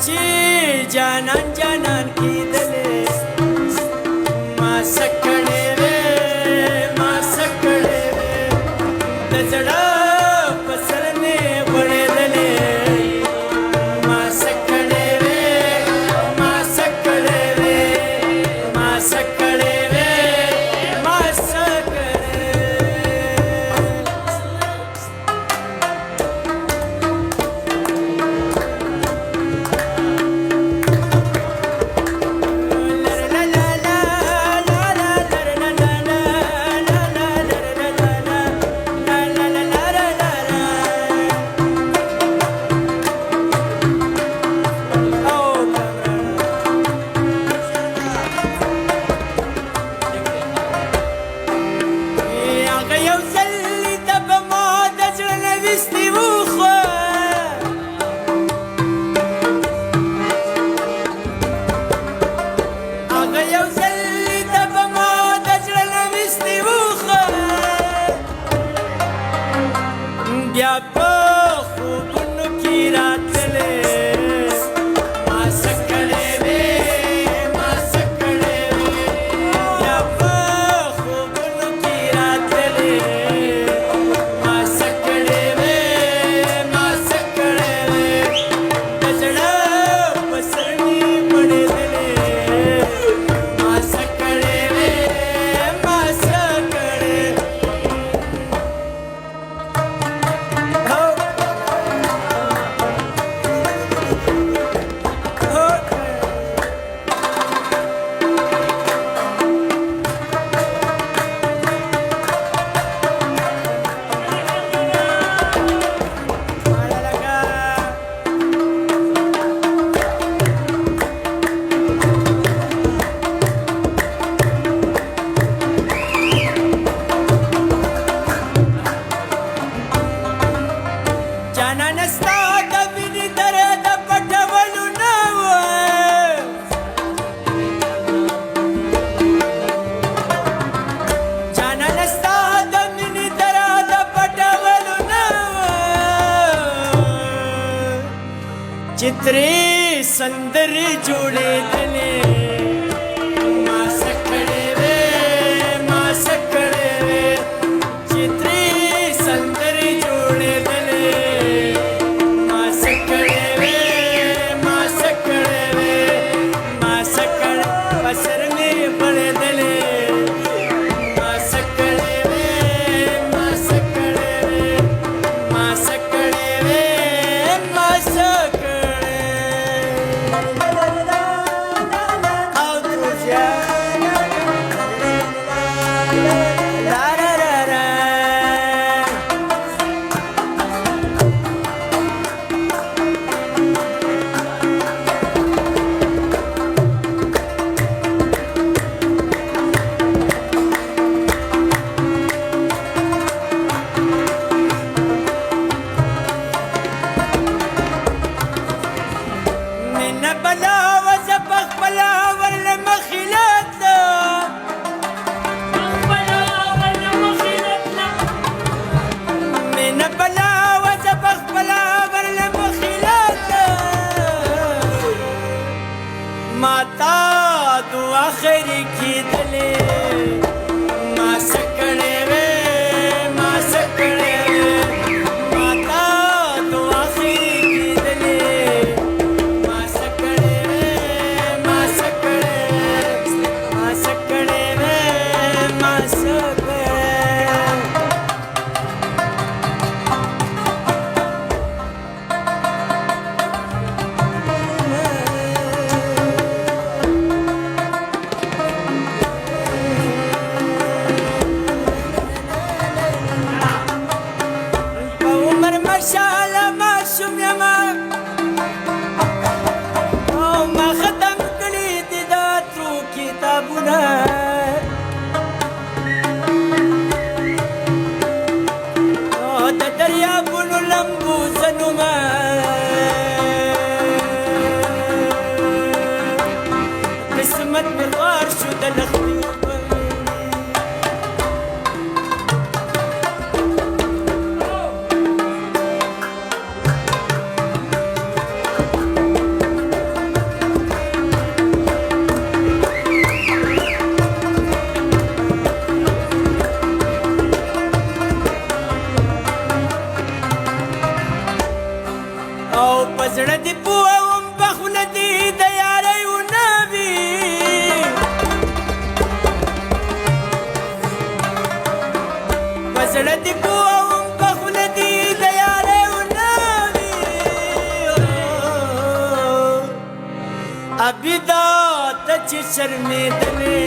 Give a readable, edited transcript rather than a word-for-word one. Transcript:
چې جانان جانان کېدلې ما سکړې وې ما سکړې وې د زړه په سر مې وړېدلې ما سکړې وې ما سکړې وې ما سکړې وې ما سکړې بیا په خوبونو کې راتلې ما سکړې وې ما سکړې وې بیا په خوبونو کې راتلې ما سکړې وې ما سکړې وې د زړه په سر مې وړېدلې ما سکړې وې ما سکړې चित्रे संदर जोड़े दले मा सकड़े वे मा सकड़े वे चित्रे संदर जोड़े दले मा सकड़े वे मा सकड़े वे मा सकड़ पसर में बड़े दले मा सकड़े वे मा सकड़े वे मा सकड़े वे मा सकड़े माता दुआ खैरी की दले मा सकड़े वे मा सकड़े वे माता दुआ खैरी की दले मा सकड़े वे मा सकड़े मा सकड़े वे मा सकड़े او پزړه دی پوهم بخونه دی د یارۍ ونه وي پزړه دی پوهم بخونه دی د یارۍ ونه وي ابي دا ته چې شرمېدلې